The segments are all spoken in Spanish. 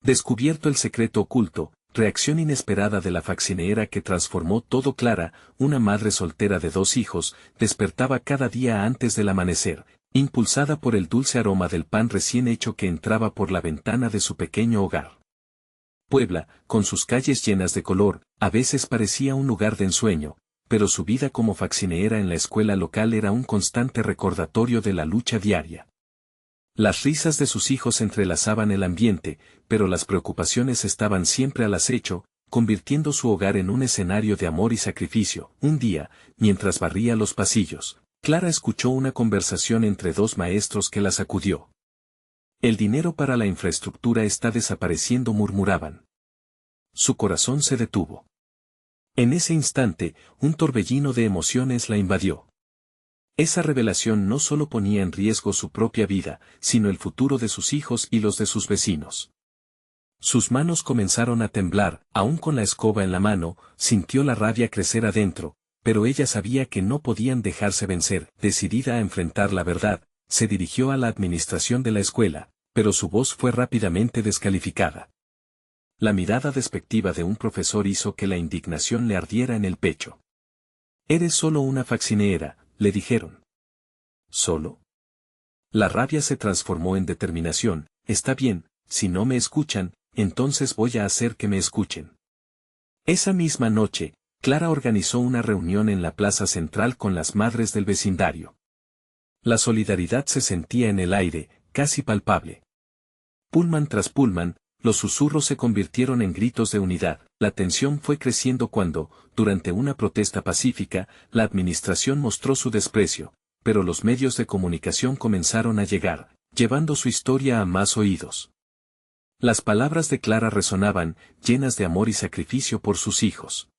Descubierto el secreto oculto, reacción inesperada de la faccineera que transformó todo. Clara, una madre soltera de 2 hijos, despertaba cada día antes del amanecer, impulsada por el dulce aroma del pan recién hecho que entraba por la ventana de su pequeño hogar. Puebla, con sus calles llenas de color, a veces parecía un lugar de ensueño, pero su vida como faccineera en la escuela local era un constante recordatorio de la lucha diaria. Las risas de sus hijos entrelazaban el ambiente, pero las preocupaciones estaban siempre al acecho, convirtiendo su hogar en un escenario de amor y sacrificio. Un día, mientras barría los pasillos, Clara escuchó una conversación entre 2 maestros que la sacudió. El dinero para la infraestructura está desapareciendo, murmuraban. Su corazón se detuvo. En ese instante, un torbellino de emociones la invadió. Esa revelación no solo ponía en riesgo su propia vida, sino el futuro de sus hijos y los de sus vecinos. Sus manos comenzaron a temblar, aún con la escoba en la mano, sintió la rabia crecer adentro, pero ella sabía que no podían dejarse vencer. Decidida a enfrentar la verdad, se dirigió a la administración de la escuela, pero su voz fue rápidamente descalificada. La mirada despectiva de un profesor hizo que la indignación le ardiera en el pecho. «Eres solo una faccineera», le dijeron. ¿Solo? La rabia se transformó en determinación. «Está bien, si no me escuchan, entonces voy a hacer que me escuchen». Esa misma noche, Clara organizó una reunión en la plaza central con las madres del vecindario. La solidaridad se sentía en el aire, casi palpable. Pullman tras pullman, los susurros se convirtieron en gritos de unidad. La tensión fue creciendo cuando, durante una protesta pacífica, la administración mostró su desprecio, pero los medios de comunicación comenzaron a llegar, llevando su historia a más oídos. Las palabras de Clara resonaban, llenas de amor y sacrificio por sus hijos.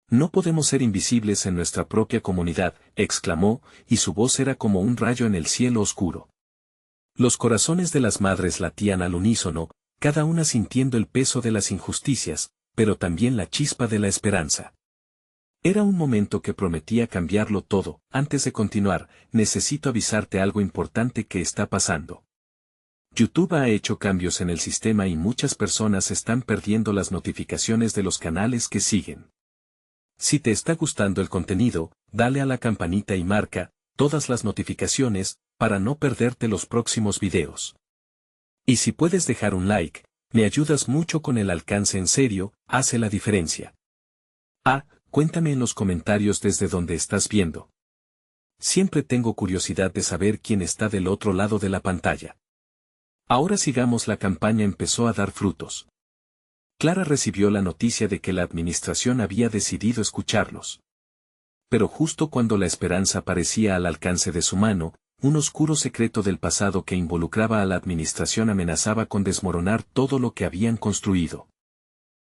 «No podemos ser invisibles en nuestra propia comunidad», exclamó, y su voz era como un rayo en el cielo oscuro. Los corazones de las madres latían al unísono, cada una sintiendo el peso de las injusticias, pero también la chispa de la esperanza. Era un momento que prometía cambiarlo todo. «Antes de continuar, necesito avisarte algo importante que está pasando. YouTube ha hecho cambios en el sistema y muchas personas están perdiendo las notificaciones de los canales que siguen. Si te está gustando el contenido, dale a la campanita y marca todas las notificaciones para no perderte los próximos videos. Y si puedes dejar un like, me ayudas mucho con el alcance. En serio, hace la diferencia. Cuéntame en los comentarios desde donde estás viendo. Siempre tengo curiosidad de saber quién está del otro lado de la pantalla. Ahora sigamos. La campaña empezó a dar frutos. Clara recibió la noticia de que la administración había decidido escucharlos. Pero justo cuando la esperanza parecía al alcance de su mano, un oscuro secreto del pasado que involucraba a la administración amenazaba con desmoronar todo lo que habían construido.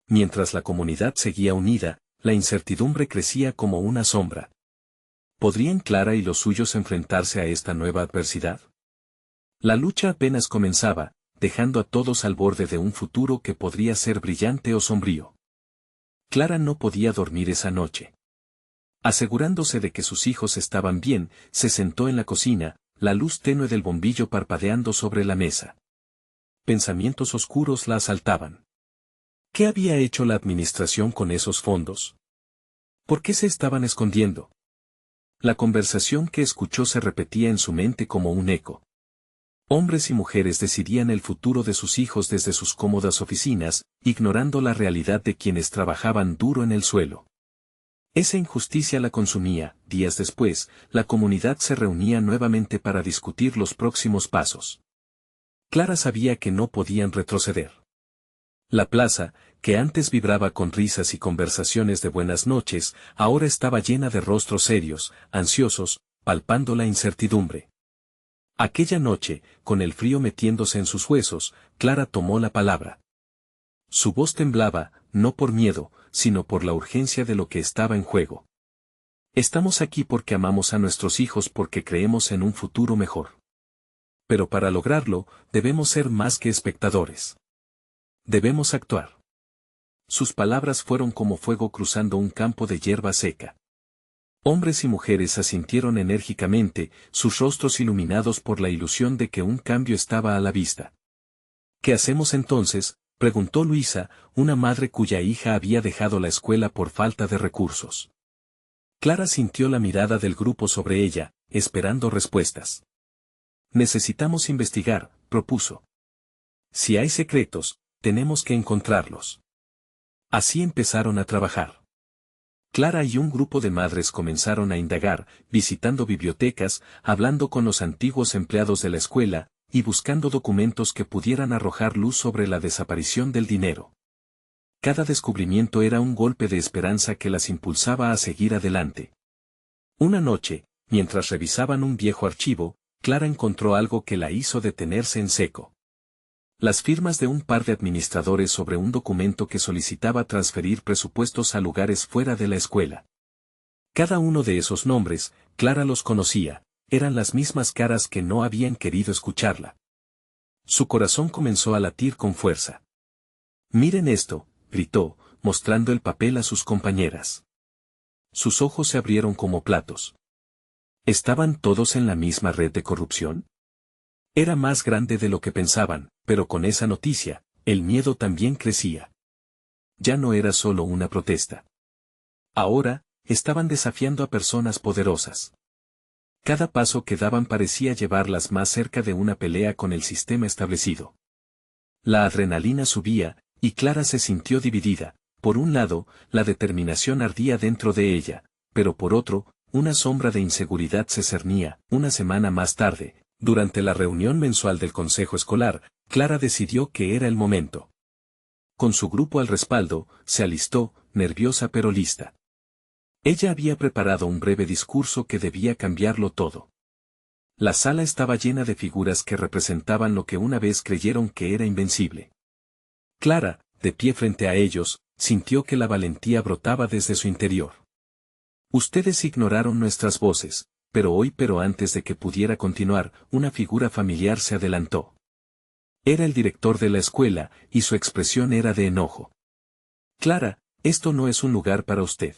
Mientras la comunidad seguía unida, la incertidumbre crecía como una sombra. ¿Podrían Clara y los suyos enfrentarse a esta nueva adversidad? La lucha apenas comenzaba, dejando a todos al borde de un futuro que podría ser brillante o sombrío. Clara no podía dormir esa noche. Asegurándose de que sus hijos estaban bien, se sentó en la cocina, la luz tenue del bombillo parpadeando sobre la mesa. Pensamientos oscuros la asaltaban. ¿Qué había hecho la administración con esos fondos? ¿Por qué se estaban escondiendo? La conversación que escuchó se repetía en su mente como un eco. Hombres y mujeres decidían el futuro de sus hijos desde sus cómodas oficinas, ignorando la realidad de quienes trabajaban duro en el suelo. Esa injusticia la consumía. Días después, la comunidad se reunía nuevamente para discutir los próximos pasos. Clara sabía que no podían retroceder. La plaza, que antes vibraba con risas y conversaciones de buenas noches, ahora estaba llena de rostros serios, ansiosos, palpando la incertidumbre. Aquella noche, con el frío metiéndose en sus huesos, Clara tomó la palabra. Su voz temblaba, no por miedo, sino por la urgencia de lo que estaba en juego. Estamos aquí porque amamos a nuestros hijos, porque creemos en un futuro mejor. Pero para lograrlo, debemos ser más que espectadores. Debemos actuar. Sus palabras fueron como fuego cruzando un campo de hierba seca. Hombres y mujeres asintieron enérgicamente, sus rostros iluminados por la ilusión de que un cambio estaba a la vista. ¿Qué hacemos entonces? Preguntó Luisa, una madre cuya hija había dejado la escuela por falta de recursos. Clara sintió la mirada del grupo sobre ella, esperando respuestas. Necesitamos investigar, propuso. Si hay secretos, tenemos que encontrarlos. Así empezaron a trabajar. Clara y un grupo de madres comenzaron a indagar, visitando bibliotecas, hablando con los antiguos empleados de la escuela, y buscando documentos que pudieran arrojar luz sobre la desaparición del dinero. Cada descubrimiento era un golpe de esperanza que las impulsaba a seguir adelante. Una noche, mientras revisaban un viejo archivo, Clara encontró algo que la hizo detenerse en seco. Las firmas de un par de administradores sobre un documento que solicitaba transferir presupuestos a lugares fuera de la escuela. Cada uno de esos nombres, Clara los conocía, eran las mismas caras que no habían querido escucharla. Su corazón comenzó a latir con fuerza. «Miren esto», gritó, mostrando el papel a sus compañeras. Sus ojos se abrieron como platos. ¿Estaban todos en la misma red de corrupción? Era más grande de lo que pensaban, pero con esa noticia, el miedo también crecía. Ya no era solo una protesta. Ahora, estaban desafiando a personas poderosas. Cada paso que daban parecía llevarlas más cerca de una pelea con el sistema establecido. La adrenalina subía, y Clara se sintió dividida. Por un lado, la determinación ardía dentro de ella, pero por otro, una sombra de inseguridad se cernía. Una semana más tarde, durante la reunión mensual del consejo escolar, Clara decidió que era el momento. Con su grupo al respaldo, se alistó, nerviosa pero lista. Ella había preparado un breve discurso que debía cambiarlo todo. La sala estaba llena de figuras que representaban lo que una vez creyeron que era invencible. Clara, de pie frente a ellos, sintió que la valentía brotaba desde su interior. Ustedes ignoraron nuestras voces, pero antes de que pudiera continuar, una figura familiar se adelantó. Era el director de la escuela, y su expresión era de enojo. Clara, esto no es un lugar para usted.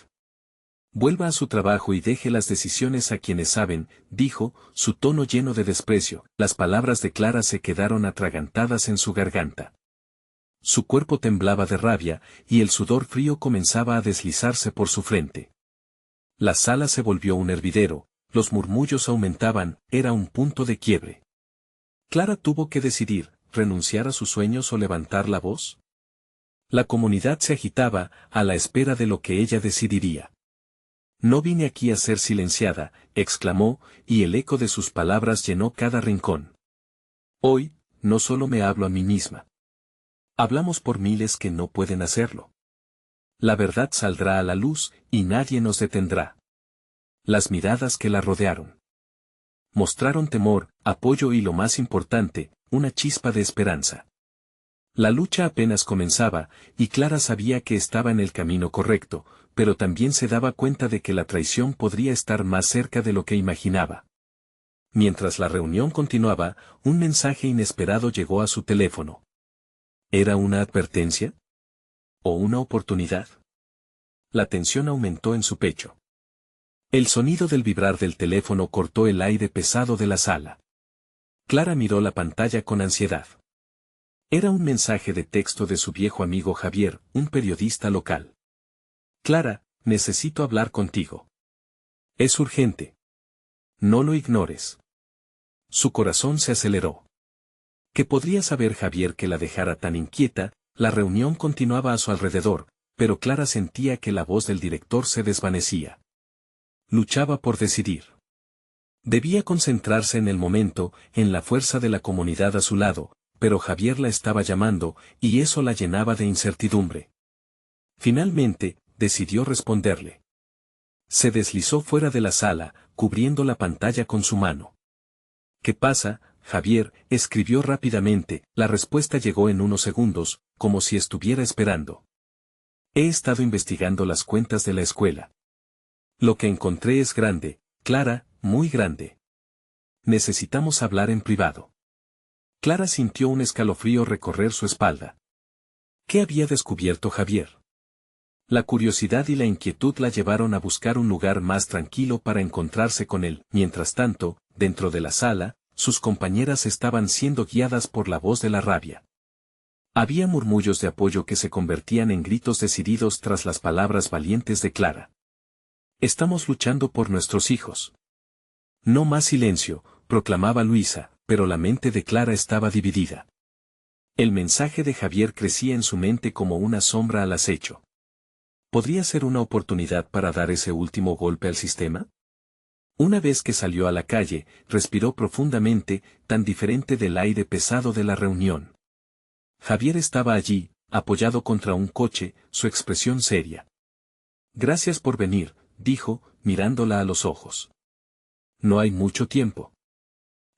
Vuelva a su trabajo y deje las decisiones a quienes saben, dijo, su tono lleno de desprecio. Las palabras de Clara se quedaron atragantadas en su garganta. Su cuerpo temblaba de rabia, y el sudor frío comenzaba a deslizarse por su frente. La sala se volvió un hervidero, los murmullos aumentaban, era un punto de quiebre. Clara tuvo que decidir, renunciar a sus sueños o levantar la voz. La comunidad se agitaba, a la espera de lo que ella decidiría. No vine aquí a ser silenciada, exclamó, y el eco de sus palabras llenó cada rincón. Hoy, no solo me hablo a mí misma. Hablamos por miles que no pueden hacerlo. La verdad saldrá a la luz, y nadie nos detendrá. Las miradas que la rodearon mostraron temor, apoyo y lo más importante, una chispa de esperanza. La lucha apenas comenzaba, y Clara sabía que estaba en el camino correcto, pero también se daba cuenta de que la traición podría estar más cerca de lo que imaginaba. Mientras la reunión continuaba, un mensaje inesperado llegó a su teléfono. ¿Era una advertencia? ¿O una oportunidad? La tensión aumentó en su pecho. El sonido del vibrar del teléfono cortó el aire pesado de la sala. Clara miró la pantalla con ansiedad. Era un mensaje de texto de su viejo amigo Javier, un periodista local. Clara, necesito hablar contigo. Es urgente. No lo ignores. Su corazón se aceleró. ¿Qué podría saber Javier que la dejara tan inquieta? La reunión continuaba a su alrededor, pero Clara sentía que la voz del director se desvanecía. Luchaba por decidir. Debía concentrarse en el momento, en la fuerza de la comunidad a su lado, pero Javier la estaba llamando, y eso la llenaba de incertidumbre. Finalmente, decidió responderle. Se deslizó fuera de la sala, cubriendo la pantalla con su mano. ¿Qué pasa, Javier? Escribió rápidamente, la respuesta llegó en unos segundos, como si estuviera esperando. He estado investigando las cuentas de la escuela. Lo que encontré es grande, Clara, muy grande. Necesitamos hablar en privado. Clara sintió un escalofrío recorrer su espalda. ¿Qué había descubierto Javier? La curiosidad y la inquietud la llevaron a buscar un lugar más tranquilo para encontrarse con él. Mientras tanto, dentro de la sala, sus compañeras estaban siendo guiadas por la voz de la rabia. Había murmullos de apoyo que se convertían en gritos decididos tras las palabras valientes de Clara. Estamos luchando por nuestros hijos. No más silencio, proclamaba Luisa, pero la mente de Clara estaba dividida. El mensaje de Javier crecía en su mente como una sombra al acecho. ¿Podría ser una oportunidad para dar ese último golpe al sistema? Una vez que salió a la calle, respiró profundamente, tan diferente del aire pesado de la reunión. Javier estaba allí, apoyado contra un coche, su expresión seria. Gracias por venir, dijo, mirándola a los ojos. No hay mucho tiempo.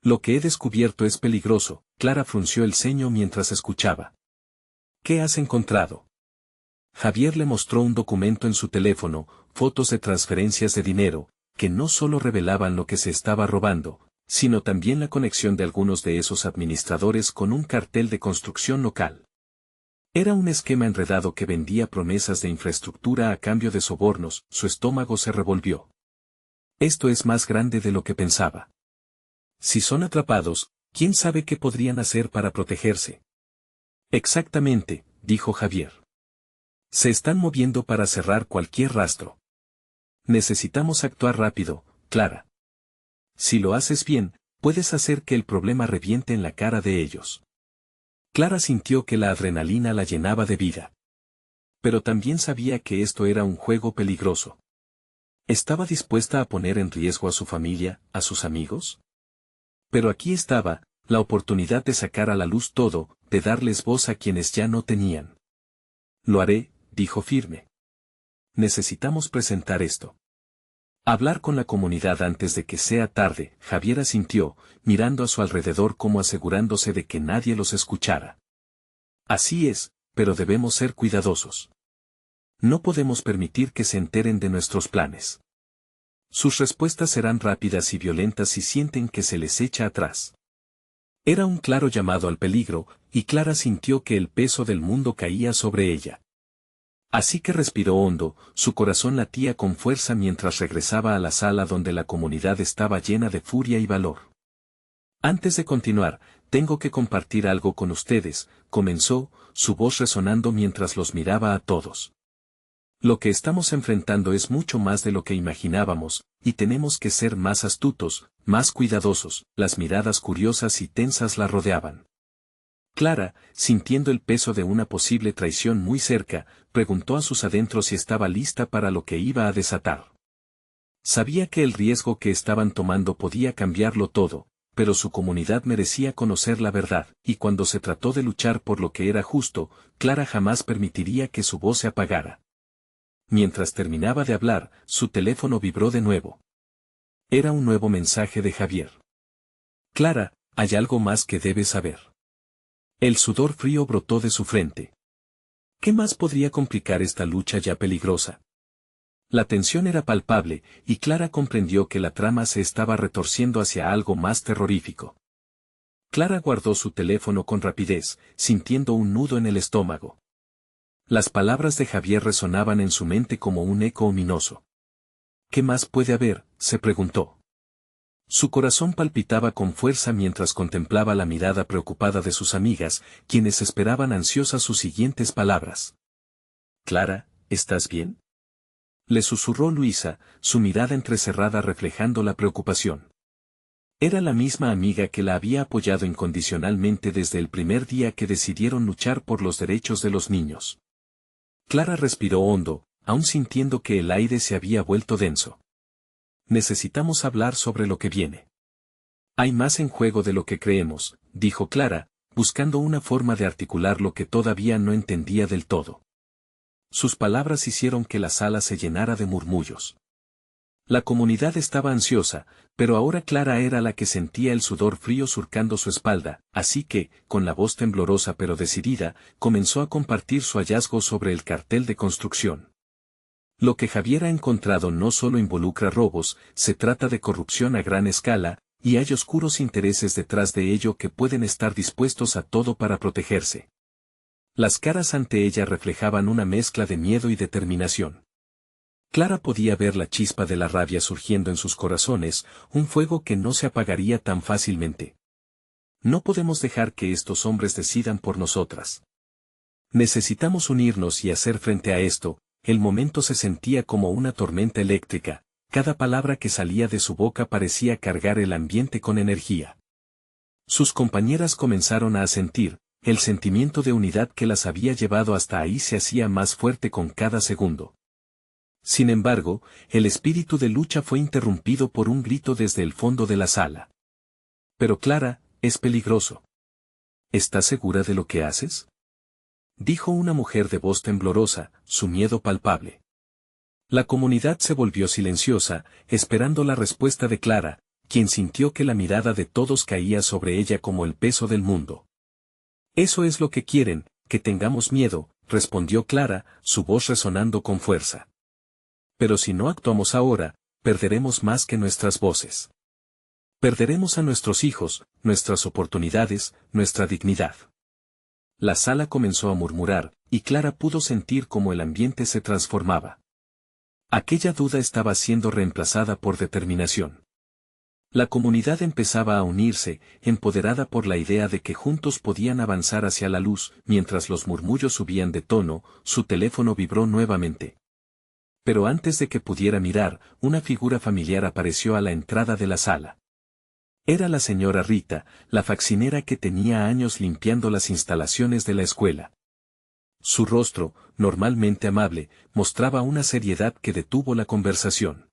Lo que he descubierto es peligroso, Clara frunció el ceño mientras escuchaba. ¿Qué has encontrado? Javier le mostró un documento en su teléfono, fotos de transferencias de dinero, que no solo revelaban lo que se estaba robando, sino también la conexión de algunos de esos administradores con un cartel de construcción local. Era un esquema enredado que vendía promesas de infraestructura a cambio de sobornos, su estómago se revolvió. Esto es más grande de lo que pensaba. Si son atrapados, ¿quién sabe qué podrían hacer para protegerse? Exactamente, dijo Javier. Se están moviendo para cerrar cualquier rastro. Necesitamos actuar rápido, Clara. Si lo haces bien, puedes hacer que el problema reviente en la cara de ellos. Clara sintió que la adrenalina la llenaba de vida. Pero también sabía que esto era un juego peligroso. ¿Estaba dispuesta a poner en riesgo a su familia, a sus amigos? Pero aquí estaba, la oportunidad de sacar a la luz todo, de darles voz a quienes ya no tenían. Lo haré, dijo firme. Necesitamos presentar esto. Hablar con la comunidad antes de que sea tarde, Javier asintió, mirando a su alrededor como asegurándose de que nadie los escuchara. Así es, pero debemos ser cuidadosos. No podemos permitir que se enteren de nuestros planes. Sus respuestas serán rápidas y violentas si sienten que se les echa atrás. Era un claro llamado al peligro, y Clara sintió que el peso del mundo caía sobre ella. Así que respiró hondo, su corazón latía con fuerza mientras regresaba a la sala donde la comunidad estaba llena de furia y valor. Antes de continuar, tengo que compartir algo con ustedes, comenzó, su voz resonando mientras los miraba a todos. Lo que estamos enfrentando es mucho más de lo que imaginábamos, y tenemos que ser más astutos, más cuidadosos, las miradas curiosas y tensas la rodeaban. Clara, sintiendo el peso de una posible traición muy cerca, preguntó a sus adentros si estaba lista para lo que iba a desatar. Sabía que el riesgo que estaban tomando podía cambiarlo todo, pero su comunidad merecía conocer la verdad, y cuando se trató de luchar por lo que era justo, Clara jamás permitiría que su voz se apagara. Mientras terminaba de hablar, su teléfono vibró de nuevo. Era un nuevo mensaje de Javier. Clara, hay algo más que debes saber. El sudor frío brotó de su frente. ¿Qué más podría complicar esta lucha ya peligrosa? La tensión era palpable, y Clara comprendió que la trama se estaba retorciendo hacia algo más terrorífico. Clara guardó su teléfono con rapidez, sintiendo un nudo en el estómago. Las palabras de Javier resonaban en su mente como un eco ominoso. ¿Qué más puede haber?, se preguntó. Su corazón palpitaba con fuerza mientras contemplaba la mirada preocupada de sus amigas, quienes esperaban ansiosas sus siguientes palabras. «Clara, ¿estás bien?», le susurró Luisa, su mirada entrecerrada reflejando la preocupación. Era la misma amiga que la había apoyado incondicionalmente desde el primer día que decidieron luchar por los derechos de los niños. Clara respiró hondo, aún sintiendo que el aire se había vuelto denso. Necesitamos hablar sobre lo que viene. Hay más en juego de lo que creemos, dijo Clara, buscando una forma de articular lo que todavía no entendía del todo. Sus palabras hicieron que la sala se llenara de murmullos. La comunidad estaba ansiosa, pero ahora Clara era la que sentía el sudor frío surcando su espalda, así que, con la voz temblorosa pero decidida, comenzó a compartir su hallazgo sobre el cartel de construcción. Lo que Javier ha encontrado no solo involucra robos, se trata de corrupción a gran escala, y hay oscuros intereses detrás de ello que pueden estar dispuestos a todo para protegerse. Las caras ante ella reflejaban una mezcla de miedo y determinación. Clara podía ver la chispa de la rabia surgiendo en sus corazones, un fuego que no se apagaría tan fácilmente. No podemos dejar que estos hombres decidan por nosotras. Necesitamos unirnos y hacer frente a esto. El momento se sentía como una tormenta eléctrica, cada palabra que salía de su boca parecía cargar el ambiente con energía. Sus compañeras comenzaron a asentir, el sentimiento de unidad que las había llevado hasta ahí se hacía más fuerte con cada segundo. Sin embargo, el espíritu de lucha fue interrumpido por un grito desde el fondo de la sala. Pero Clara, es peligroso. ¿Estás segura de lo que haces? Dijo una mujer de voz temblorosa, su miedo palpable. La comunidad se volvió silenciosa, esperando la respuesta de Clara, quien sintió que la mirada de todos caía sobre ella como el peso del mundo. Eso es lo que quieren, que tengamos miedo, respondió Clara, su voz resonando con fuerza. Pero si no actuamos ahora, perderemos más que nuestras voces. Perderemos a nuestros hijos, nuestras oportunidades, nuestra dignidad. La sala comenzó a murmurar, y Clara pudo sentir cómo el ambiente se transformaba. Aquella duda estaba siendo reemplazada por determinación. La comunidad empezaba a unirse, empoderada por la idea de que juntos podían avanzar hacia la luz. Mientras los murmullos subían de tono, su teléfono vibró nuevamente. Pero antes de que pudiera mirar, una figura familiar apareció a la entrada de la sala. Era la señora Rita, la faxinera que tenía años limpiando las instalaciones de la escuela. Su rostro, normalmente amable, mostraba una seriedad que detuvo la conversación.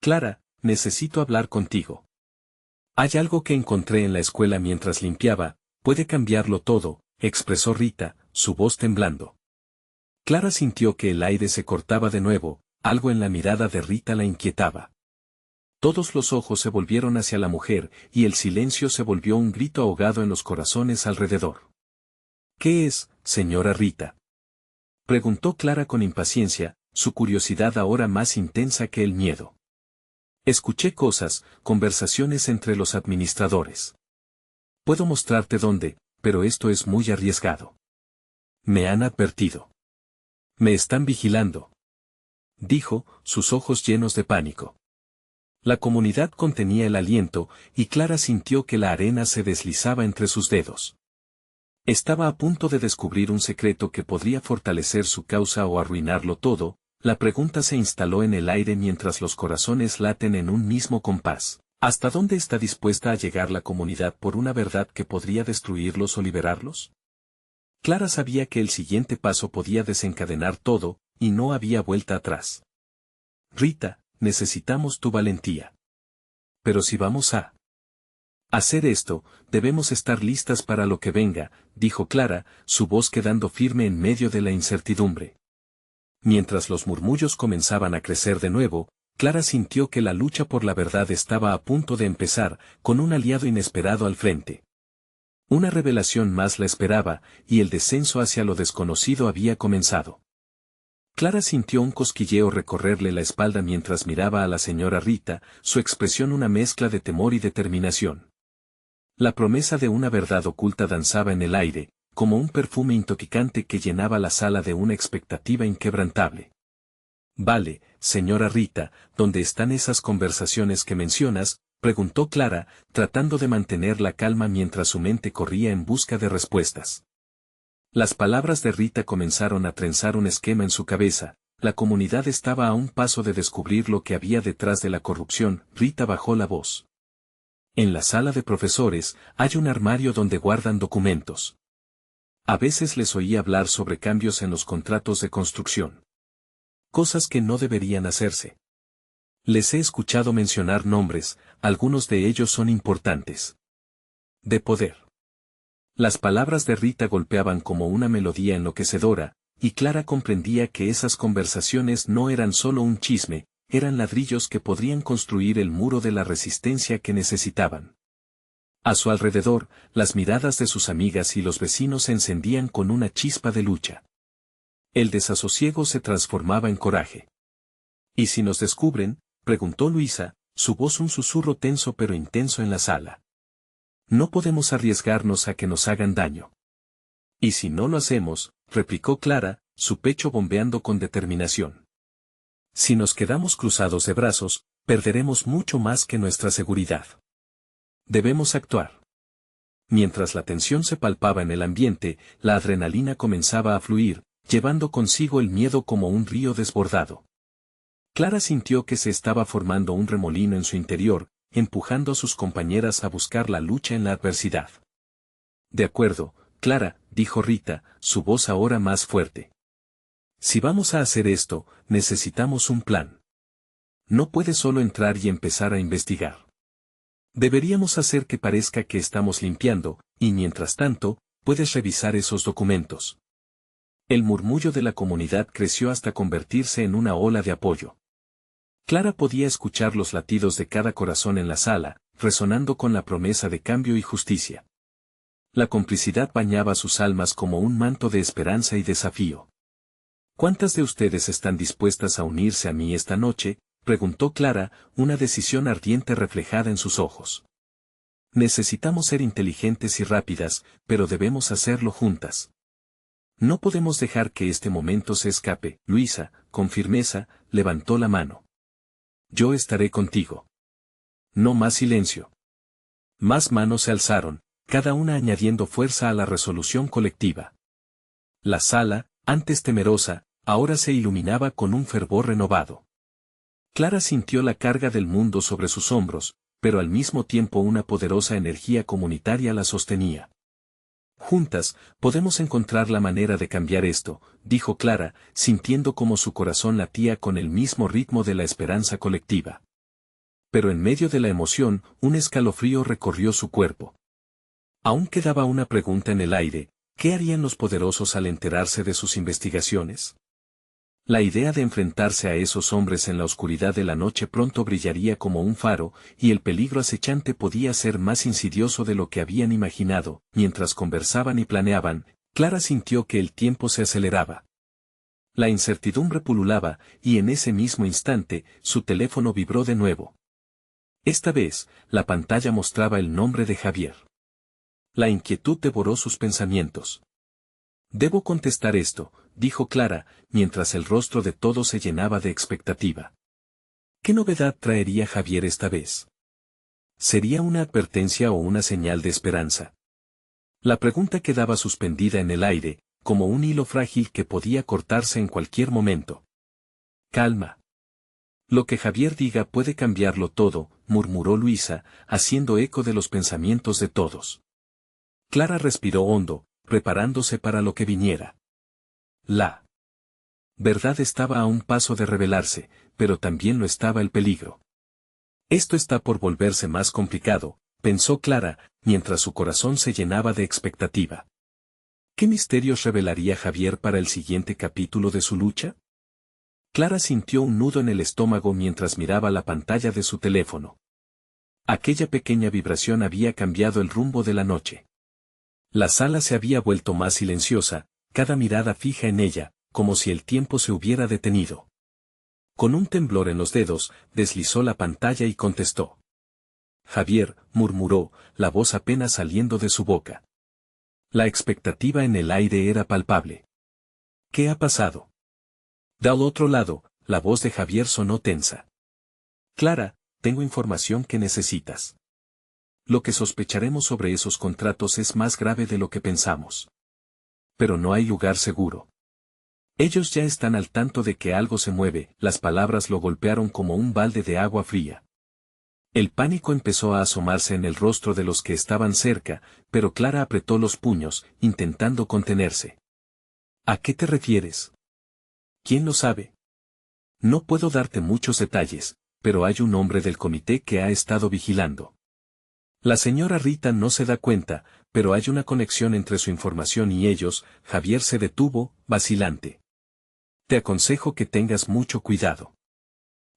Clara, necesito hablar contigo. Hay algo que encontré en la escuela mientras limpiaba, puede cambiarlo todo, expresó Rita, su voz temblando. Clara sintió que el aire se cortaba de nuevo, algo en la mirada de Rita la inquietaba. Todos los ojos se volvieron hacia la mujer, y el silencio se volvió un grito ahogado en los corazones alrededor. ¿Qué es, señora Rita? Preguntó Clara con impaciencia, su curiosidad ahora más intensa que el miedo. Escuché cosas, conversaciones entre los administradores. Puedo mostrarte dónde, pero esto es muy arriesgado. Me han advertido. Me están vigilando. Dijo, sus ojos llenos de pánico. La comunidad contenía el aliento, y Clara sintió que la arena se deslizaba entre sus dedos. Estaba a punto de descubrir un secreto que podría fortalecer su causa o arruinarlo todo. La pregunta se instaló en el aire mientras los corazones laten en un mismo compás. ¿Hasta dónde está dispuesta a llegar la comunidad por una verdad que podría destruirlos o liberarlos? Clara sabía que el siguiente paso podía desencadenar todo, y no había vuelta atrás. Rita, necesitamos tu valentía. Pero si vamos a hacer esto, debemos estar listas para lo que venga, dijo Clara, su voz quedando firme en medio de la incertidumbre. Mientras los murmullos comenzaban a crecer de nuevo, Clara sintió que la lucha por la verdad estaba a punto de empezar, con un aliado inesperado al frente. Una revelación más la esperaba, y el descenso hacia lo desconocido había comenzado. Clara sintió un cosquilleo recorrerle la espalda mientras miraba a la señora Rita, su expresión una mezcla de temor y determinación. La promesa de una verdad oculta danzaba en el aire, como un perfume intoxicante que llenaba la sala de una expectativa inquebrantable. Vale, señora Rita, ¿dónde están esas conversaciones que mencionas?, preguntó Clara, tratando de mantener la calma mientras su mente corría en busca de respuestas. Las palabras de Rita comenzaron a trenzar un esquema en su cabeza. La comunidad estaba a un paso de descubrir lo que había detrás de la corrupción. Rita bajó la voz. En la sala de profesores, hay un armario donde guardan documentos. A veces les oí hablar sobre cambios en los contratos de construcción. Cosas que no deberían hacerse. Les he escuchado mencionar nombres, algunos de ellos son importantes. De poder. Las palabras de Rita golpeaban como una melodía enloquecedora, y Clara comprendía que esas conversaciones no eran solo un chisme, eran ladrillos que podrían construir el muro de la resistencia que necesitaban. A su alrededor, las miradas de sus amigas y los vecinos se encendían con una chispa de lucha. El desasosiego se transformaba en coraje. ¿Y si nos descubren?, preguntó Luisa, su voz un susurro tenso pero intenso en la sala. No podemos arriesgarnos a que nos hagan daño. ¿Y si no lo hacemos?, replicó Clara, su pecho bombeando con determinación. Si nos quedamos cruzados de brazos, perderemos mucho más que nuestra seguridad. Debemos actuar. Mientras la tensión se palpaba en el ambiente, la adrenalina comenzaba a fluir, llevando consigo el miedo como un río desbordado. Clara sintió que se estaba formando un remolino en su interior, empujando a sus compañeras a buscar la lucha en la adversidad. De acuerdo, Clara, dijo Rita, su voz ahora más fuerte. Si vamos a hacer esto, necesitamos un plan. No puedes solo entrar y empezar a investigar. Deberíamos hacer que parezca que estamos limpiando, y mientras tanto, puedes revisar esos documentos. El murmullo de la comunidad creció hasta convertirse en una ola de apoyo. Clara podía escuchar los latidos de cada corazón en la sala, resonando con la promesa de cambio y justicia. La complicidad bañaba sus almas como un manto de esperanza y desafío. ¿Cuántas de ustedes están dispuestas a unirse a mí esta noche?, preguntó Clara, una decisión ardiente reflejada en sus ojos. Necesitamos ser inteligentes y rápidas, pero debemos hacerlo juntas. No podemos dejar que este momento se escape. Luisa, con firmeza, levantó la mano. Yo estaré contigo. No más silencio. Más manos se alzaron, cada una añadiendo fuerza a la resolución colectiva. La sala, antes temerosa, ahora se iluminaba con un fervor renovado. Clara sintió la carga del mundo sobre sus hombros, pero al mismo tiempo una poderosa energía comunitaria la sostenía. Juntas, podemos encontrar la manera de cambiar esto, dijo Clara, sintiendo como su corazón latía con el mismo ritmo de la esperanza colectiva. Pero en medio de la emoción, un escalofrío recorrió su cuerpo. Aún quedaba una pregunta en el aire: ¿qué harían los poderosos al enterarse de sus investigaciones? La idea de enfrentarse a esos hombres en la oscuridad de la noche pronto brillaría como un faro, y el peligro acechante podía ser más insidioso de lo que habían imaginado. Mientras conversaban y planeaban, Clara sintió que el tiempo se aceleraba. La incertidumbre pululaba, y en ese mismo instante, su teléfono vibró de nuevo. Esta vez, la pantalla mostraba el nombre de Javier. La inquietud devoró sus pensamientos. Debo contestar esto, dijo Clara, mientras el rostro de todos se llenaba de expectativa. ¿Qué novedad traería Javier esta vez? ¿Sería una advertencia o una señal de esperanza? La pregunta quedaba suspendida en el aire, como un hilo frágil que podía cortarse en cualquier momento. Calma. Lo que Javier diga puede cambiarlo todo, murmuró Luisa, haciendo eco de los pensamientos de todos. Clara respiró hondo, preparándose para lo que viniera. La verdad estaba a un paso de revelarse, pero también lo estaba el peligro. Esto está por volverse más complicado, pensó Clara, mientras su corazón se llenaba de expectativa. ¿Qué misterios revelaría Javier para el siguiente capítulo de su lucha? Clara sintió un nudo en el estómago mientras miraba la pantalla de su teléfono. Aquella pequeña vibración había cambiado el rumbo de la noche. La sala se había vuelto más silenciosa, cada mirada fija en ella, como si el tiempo se hubiera detenido. Con un temblor en los dedos, deslizó la pantalla y contestó. Javier, murmuró, la voz apenas saliendo de su boca. La expectativa en el aire era palpable. ¿Qué ha pasado? Del otro lado, la voz de Javier sonó tensa. Clara, tengo información que necesitas. Lo que sospecharemos sobre esos contratos es más grave de lo que pensamos. Pero no hay lugar seguro. Ellos ya están al tanto de que algo se mueve. Las palabras lo golpearon como un balde de agua fría. El pánico empezó a asomarse en el rostro de los que estaban cerca, pero Clara apretó los puños, intentando contenerse. ¿A qué te refieres? ¿Quién lo sabe? No puedo darte muchos detalles, pero hay un hombre del comité que ha estado vigilando. La señora Rita no se da cuenta, pero hay una conexión entre su información y ellos. Javier se detuvo, vacilante. Te aconsejo que tengas mucho cuidado.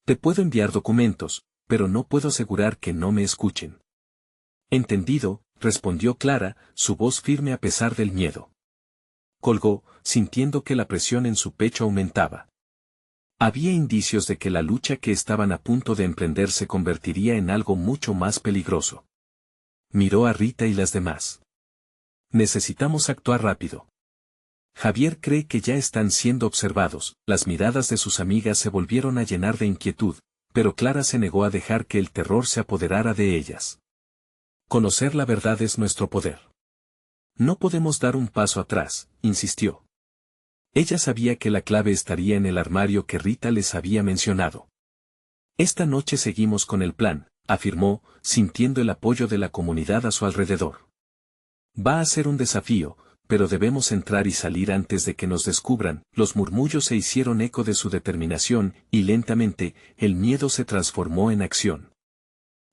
Te puedo enviar documentos, pero no puedo asegurar que no me escuchen. Entendido, respondió Clara, su voz firme a pesar del miedo. Colgó, sintiendo que la presión en su pecho aumentaba. Había indicios de que la lucha que estaban a punto de emprender se convertiría en algo mucho más peligroso. Miró a Rita y las demás. Necesitamos actuar rápido. Javier cree que ya están siendo observados. Las miradas de sus amigas se volvieron a llenar de inquietud, pero Clara se negó a dejar que el terror se apoderara de ellas. Conocer la verdad es nuestro poder. No podemos dar un paso atrás, insistió. Ella sabía que la clave estaría en el armario que Rita les había mencionado. Esta noche seguimos con el plan, afirmó, sintiendo el apoyo de la comunidad a su alrededor. Va a ser un desafío, pero debemos entrar y salir antes de que nos descubran. Los murmullos se hicieron eco de su determinación, y lentamente, el miedo se transformó en acción.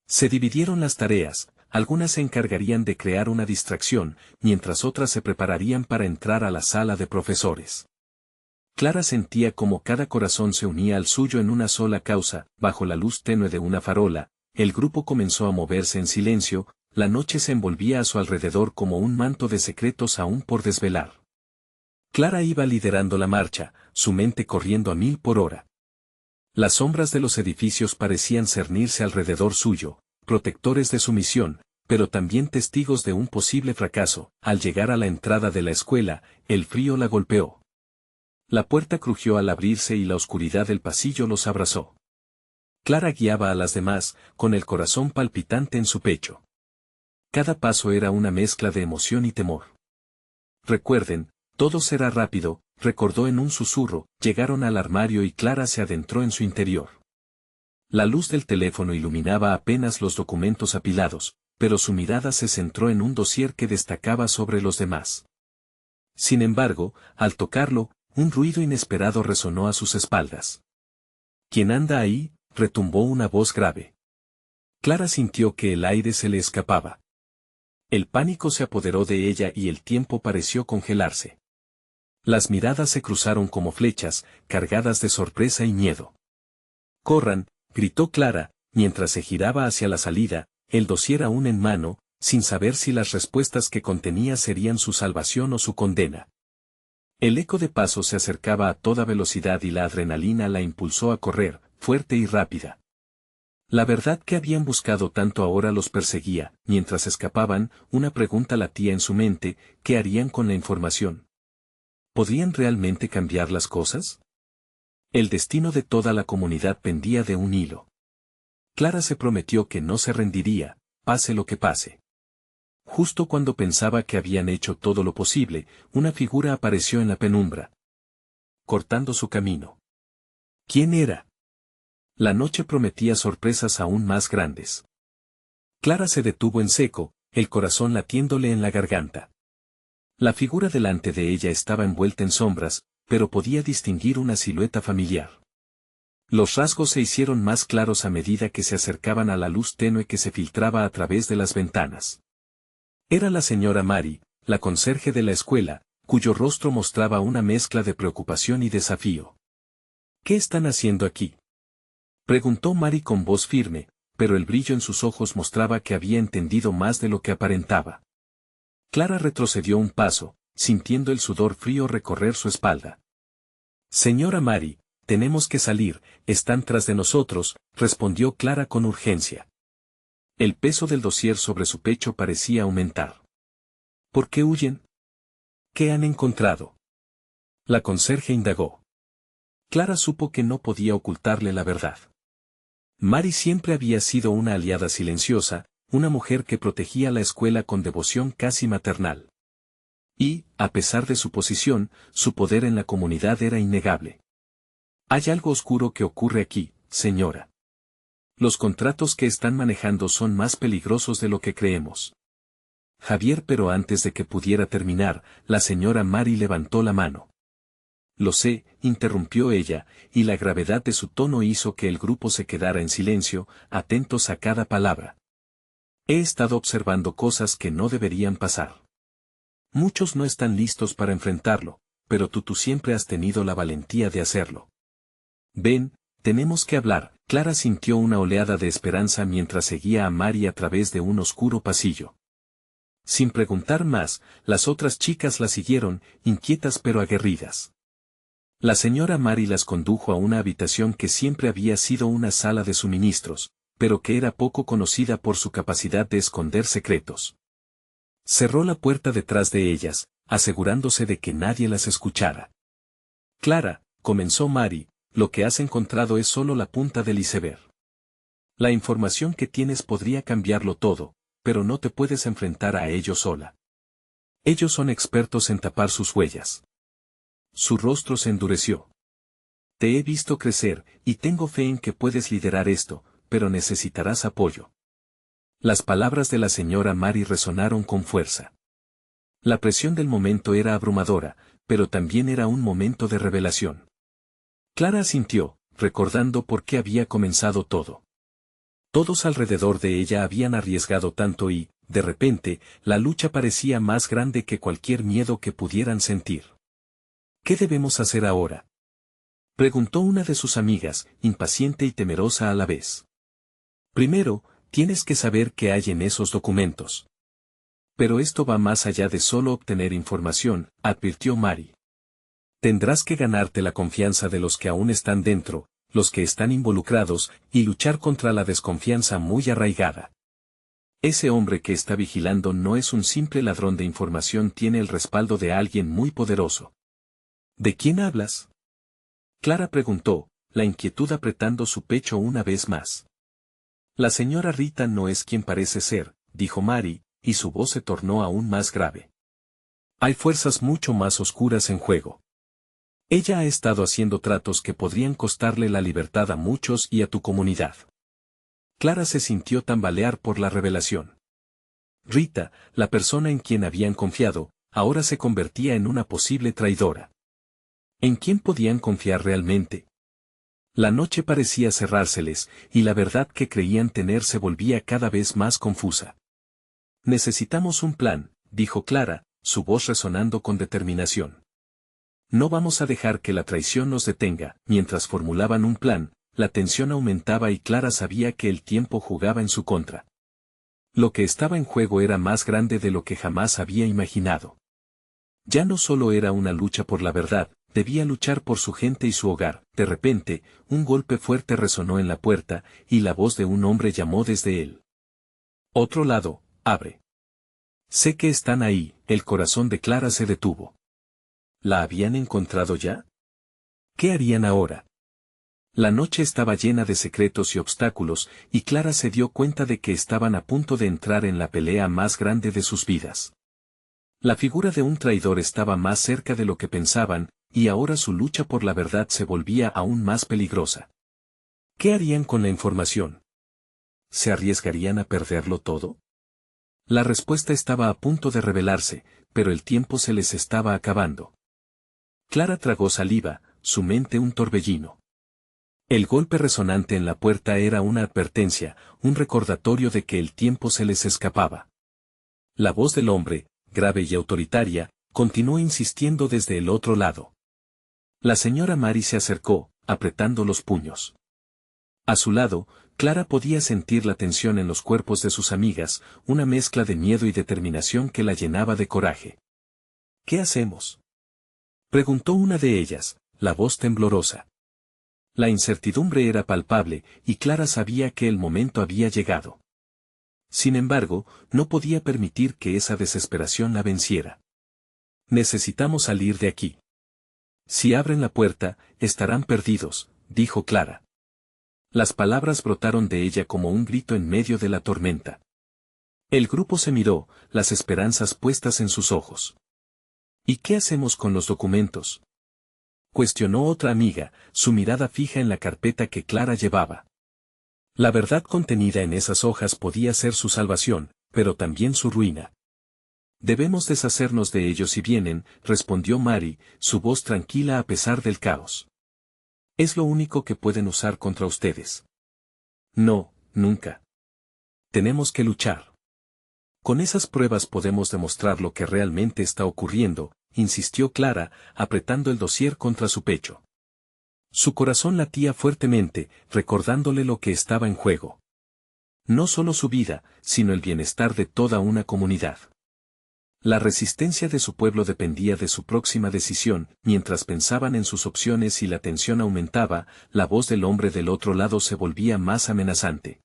Se dividieron las tareas, algunas se encargarían de crear una distracción, mientras otras se prepararían para entrar a la sala de profesores. Clara sentía como cada corazón se unía al suyo en una sola causa. Bajo la luz tenue de una farola, el grupo comenzó a moverse en silencio, la noche se envolvía a su alrededor como un manto de secretos aún por desvelar. Clara iba liderando la marcha, su mente corriendo a 1000 por hora. Las sombras de los edificios parecían cernirse alrededor suyo, protectores de su misión, pero también testigos de un posible fracaso. Al llegar a la entrada de la escuela, el frío la golpeó. La puerta crujió al abrirse y la oscuridad del pasillo los abrazó. Clara guiaba a las demás, con el corazón palpitante en su pecho. Cada paso era una mezcla de emoción y temor. Recuerden, todo será rápido, recordó en un susurro. Llegaron al armario y Clara se adentró en su interior. La luz del teléfono iluminaba apenas los documentos apilados, pero su mirada se centró en un dossier que destacaba sobre los demás. Sin embargo, al tocarlo, un ruido inesperado resonó a sus espaldas. ¿Quién anda ahí?, retumbó una voz grave. Clara sintió que el aire se le escapaba. El pánico se apoderó de ella y el tiempo pareció congelarse. Las miradas se cruzaron como flechas, cargadas de sorpresa y miedo. «Corran», gritó Clara, mientras se giraba hacia la salida, el dossier aún en mano, sin saber si las respuestas que contenía serían su salvación o su condena. El eco de pasos se acercaba a toda velocidad y la adrenalina la impulsó a correr, fuerte y rápida. La verdad que habían buscado tanto ahora los perseguía. Mientras escapaban, una pregunta latía en su mente: ¿qué harían con la información? ¿Podrían realmente cambiar las cosas? El destino de toda la comunidad pendía de un hilo. Clara se prometió que no se rendiría, pase lo que pase. Justo cuando pensaba que habían hecho todo lo posible, una figura apareció en la penumbra, cortando su camino. ¿Quién era? La noche prometía sorpresas aún más grandes. Clara se detuvo en seco, el corazón latiéndole en la garganta. La figura delante de ella estaba envuelta en sombras, pero podía distinguir una silueta familiar. Los rasgos se hicieron más claros a medida que se acercaban a la luz tenue que se filtraba a través de las ventanas. Era la señora Mary, la conserje de la escuela, cuyo rostro mostraba una mezcla de preocupación y desafío. ¿Qué están haciendo aquí?, preguntó Mary con voz firme, pero el brillo en sus ojos mostraba que había entendido más de lo que aparentaba. Clara retrocedió un paso, sintiendo el sudor frío recorrer su espalda. «Señora Mary, tenemos que salir, están tras de nosotros», respondió Clara con urgencia. El peso del dossier sobre su pecho parecía aumentar. ¿Por qué huyen? ¿Qué han encontrado?, la conserje indagó. Clara supo que no podía ocultarle la verdad. Mary siempre había sido una aliada silenciosa, una mujer que protegía la escuela con devoción casi maternal. Y, a pesar de su posición, su poder en la comunidad era innegable. «Hay algo oscuro que ocurre aquí, señora. Los contratos que están manejando son más peligrosos de lo que creemos». Javier, pero antes de que pudiera terminar, la señora Mary levantó la mano. «Lo sé», interrumpió ella, y la gravedad de su tono hizo que el grupo se quedara en silencio, atentos a cada palabra. «He estado observando cosas que no deberían pasar. Muchos no están listos para enfrentarlo, pero tú siempre has tenido la valentía de hacerlo. Ven, tenemos que hablar». Clara sintió una oleada de esperanza mientras seguía a Mary a través de un oscuro pasillo. Sin preguntar más, las otras chicas la siguieron, inquietas pero aguerridas. La señora Mary las condujo a una habitación que siempre había sido una sala de suministros, pero que era poco conocida por su capacidad de esconder secretos. Cerró la puerta detrás de ellas, asegurándose de que nadie las escuchara. «Clara», comenzó Mary, «lo que has encontrado es solo la punta del iceberg. La información que tienes podría cambiarlo todo, pero no te puedes enfrentar a ellos sola. Ellos son expertos en tapar sus huellas. Su rostro se endureció. Te he visto crecer, y tengo fe en que puedes liderar esto, pero necesitarás apoyo. Las palabras de la señora Mary resonaron con fuerza. La presión del momento era abrumadora, pero también era un momento de revelación. Clara asintió, recordando por qué había comenzado todo. Todos alrededor de ella habían arriesgado tanto y, de repente, la lucha parecía más grande que cualquier miedo que pudieran sentir. ¿Qué debemos hacer ahora?, preguntó una de sus amigas, impaciente y temerosa a la vez. Primero, tienes que saber qué hay en esos documentos. Pero esto va más allá de solo obtener información, advirtió Mary. Tendrás que ganarte la confianza de los que aún están dentro, los que están involucrados, y luchar contra la desconfianza muy arraigada. Ese hombre que está vigilando no es un simple ladrón de información, tiene el respaldo de alguien muy poderoso. ¿De quién hablas?, Clara preguntó, la inquietud apretando su pecho una vez más. La señora Rita no es quien parece ser, dijo Mary, y su voz se tornó aún más grave. Hay fuerzas mucho más oscuras en juego. Ella ha estado haciendo tratos que podrían costarle la libertad a muchos y a tu comunidad. Clara se sintió tambalear por la revelación. Rita, la persona en quien habían confiado, ahora se convertía en una posible traidora. ¿En quién podían confiar realmente? La noche parecía cerrárseles, y la verdad que creían tener se volvía cada vez más confusa. Necesitamos un plan, dijo Clara, su voz resonando con determinación. No vamos a dejar que la traición nos detenga. Mientras formulaban un plan, la tensión aumentaba y Clara sabía que el tiempo jugaba en su contra. Lo que estaba en juego era más grande de lo que jamás había imaginado. Ya no solo era una lucha por la verdad, debía luchar por su gente y su hogar. De repente, un golpe fuerte resonó en la puerta, y la voz de un hombre llamó desde él. Otro lado, abre. Sé que están ahí. El corazón de Clara se detuvo. ¿La habían encontrado ya? ¿Qué harían ahora? La noche estaba llena de secretos y obstáculos, y Clara se dio cuenta de que estaban a punto de entrar en la pelea más grande de sus vidas. La figura de un traidor estaba más cerca de lo que pensaban, y ahora su lucha por la verdad se volvía aún más peligrosa. ¿Qué harían con la información? ¿Se arriesgarían a perderlo todo? La respuesta estaba a punto de revelarse, pero el tiempo se les estaba acabando. Clara tragó saliva, su mente un torbellino. El golpe resonante en la puerta era una advertencia, un recordatorio de que el tiempo se les escapaba. La voz del hombre, grave y autoritaria, continuó insistiendo desde el otro lado. La señora Mary se acercó, apretando los puños. A su lado, Clara podía sentir la tensión en los cuerpos de sus amigas, una mezcla de miedo y determinación que la llenaba de coraje. ¿Qué hacemos?, preguntó una de ellas, la voz temblorosa. La incertidumbre era palpable, y Clara sabía que el momento había llegado. Sin embargo, no podía permitir que esa desesperación la venciera. Necesitamos salir de aquí. Si abren la puerta, estarán perdidos, dijo Clara. Las palabras brotaron de ella como un grito en medio de la tormenta. El grupo se miró, las esperanzas puestas en sus ojos. ¿Y qué hacemos con los documentos?, cuestionó otra amiga, su mirada fija en la carpeta que Clara llevaba. La verdad contenida en esas hojas podía ser su salvación, pero también su ruina. Debemos deshacernos de ellos si vienen, respondió Mary, su voz tranquila a pesar del caos. Es lo único que pueden usar contra ustedes. No, nunca. Tenemos que luchar. Con esas pruebas podemos demostrar lo que realmente está ocurriendo, insistió Clara, apretando el dossier contra su pecho. Su corazón latía fuertemente, recordándole lo que estaba en juego. No solo su vida, sino el bienestar de toda una comunidad. La resistencia de su pueblo dependía de su próxima decisión. Mientras pensaban en sus opciones y la tensión aumentaba, la voz del hombre del otro lado se volvía más amenazante.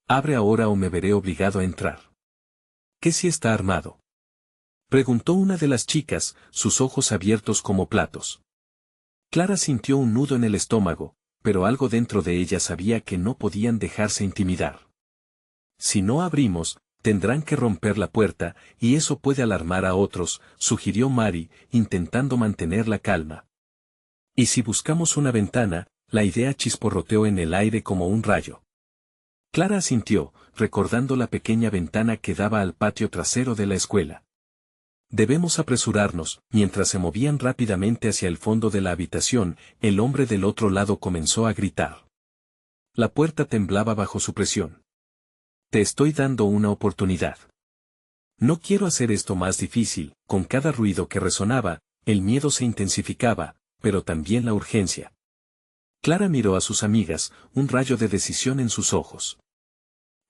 Abre ahora o me veré obligado a entrar. ¿Qué si está armado?, preguntó una de las chicas, sus ojos abiertos como platos. Clara sintió un nudo en el estómago, pero algo dentro de ella sabía que no podían dejarse intimidar. Si no abrimos, tendrán que romper la puerta, y eso puede alarmar a otros, sugirió Mary, intentando mantener la calma. ¿Y si buscamos una ventana? La idea chisporroteó en el aire como un rayo. Clara asintió, recordando la pequeña ventana que daba al patio trasero de la escuela. Debemos apresurarnos. Mientras se movían rápidamente hacia el fondo de la habitación, el hombre del otro lado comenzó a gritar. La puerta temblaba bajo su presión. Te estoy dando una oportunidad. No quiero hacer esto más difícil. Con cada ruido que resonaba, el miedo se intensificaba, pero también la urgencia. Clara miró a sus amigas, un rayo de decisión en sus ojos.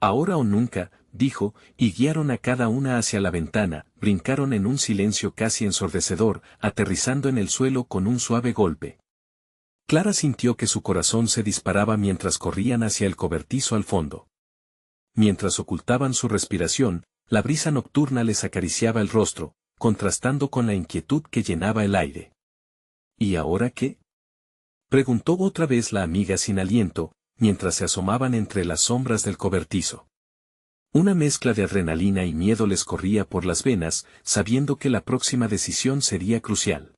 Ahora o nunca, dijo, y guiaron a cada una hacia la ventana, brincaron en un silencio casi ensordecedor, aterrizando en el suelo con un suave golpe. Clara sintió que su corazón se disparaba mientras corrían hacia el cobertizo al fondo. Mientras ocultaban su respiración, la brisa nocturna les acariciaba el rostro, contrastando con la inquietud que llenaba el aire. ¿Y ahora qué? Preguntó otra vez la amiga sin aliento, mientras se asomaban entre las sombras del cobertizo. Una mezcla de adrenalina y miedo les corría por las venas, sabiendo que la próxima decisión sería crucial.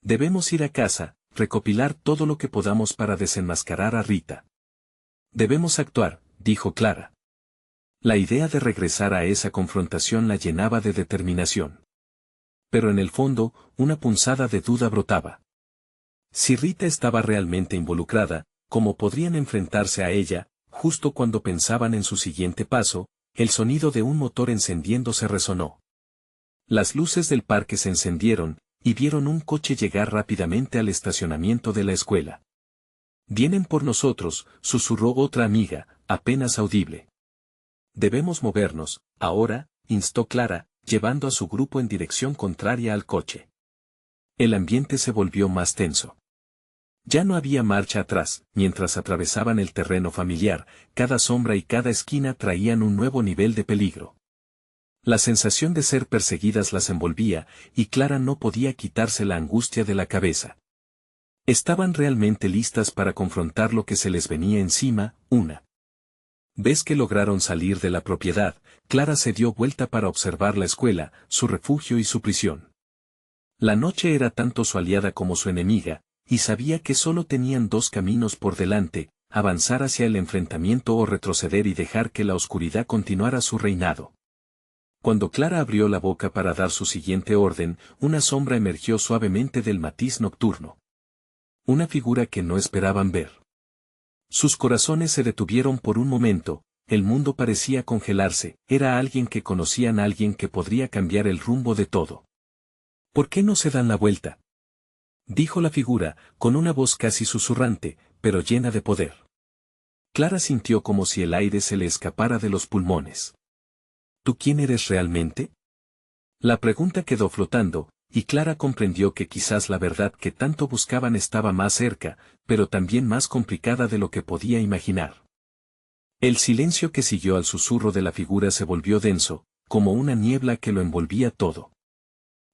Debemos ir a casa, recopilar todo lo que podamos para desenmascarar a Rita. Debemos actuar, dijo Clara. La idea de regresar a esa confrontación la llenaba de determinación. Pero en el fondo, una punzada de duda brotaba. Si Rita estaba realmente involucrada, ¿cómo podrían enfrentarse a ella? Justo cuando pensaban en su siguiente paso, el sonido de un motor encendiéndose resonó. Las luces del parque se encendieron, y vieron un coche llegar rápidamente al estacionamiento de la escuela. «Vienen por nosotros», susurró otra amiga, apenas audible. «Debemos movernos, ahora», instó Clara, llevando a su grupo en dirección contraria al coche. El ambiente se volvió más tenso. Ya no había marcha atrás. Mientras atravesaban el terreno familiar, cada sombra y cada esquina traían un nuevo nivel de peligro. La sensación de ser perseguidas las envolvía, y Clara no podía quitarse la angustia de la cabeza. Estaban realmente listas para confrontar lo que se les venía encima. Una vez que lograron salir de la propiedad, Clara se dio vuelta para observar la escuela, su refugio y su prisión. La noche era tanto su aliada como su enemiga, y sabía que solo tenían dos caminos por delante: avanzar hacia el enfrentamiento o retroceder y dejar que la oscuridad continuara su reinado. Cuando Clara abrió la boca para dar su siguiente orden, una sombra emergió suavemente del matiz nocturno. Una figura que no esperaban ver. Sus corazones se detuvieron por un momento, el mundo parecía congelarse. Era alguien que conocían, alguien que podría cambiar el rumbo de todo. «¿Por qué no se dan la vuelta?», dijo la figura, con una voz casi susurrante, pero llena de poder. Clara sintió como si el aire se le escapara de los pulmones. «¿Tú quién eres realmente?». La pregunta quedó flotando, y Clara comprendió que quizás la verdad que tanto buscaban estaba más cerca, pero también más complicada de lo que podía imaginar. El silencio que siguió al susurro de la figura se volvió denso, como una niebla que lo envolvía todo.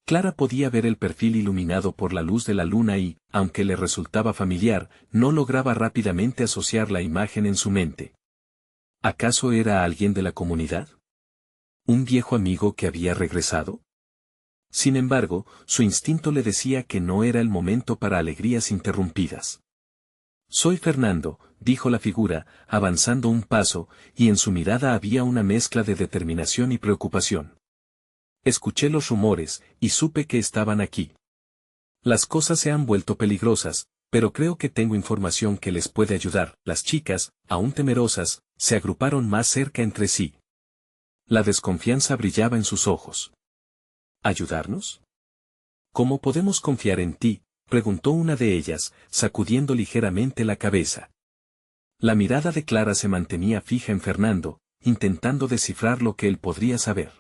Clara podía ver el perfil iluminado por la luz de la luna y, aunque le resultaba familiar, no lograba rápidamente asociar la imagen en su mente. ¿Acaso era alguien de la comunidad? ¿Un viejo amigo que había regresado? Sin embargo, su instinto le decía que no era el momento para alegrías interrumpidas. «Soy Fernando», dijo la figura, avanzando un paso, y en su mirada había una mezcla de determinación y preocupación. «Escuché los rumores, y supe que estaban aquí. Las cosas se han vuelto peligrosas, pero creo que tengo información que les puede ayudar». Las chicas, aún temerosas, se agruparon más cerca entre sí. La desconfianza brillaba en sus ojos. «¿Ayudarnos? ¿Cómo podemos confiar en ti?», preguntó una de ellas, sacudiendo ligeramente la cabeza. La mirada de Clara se mantenía fija en Fernando, intentando descifrar lo que él podría saber.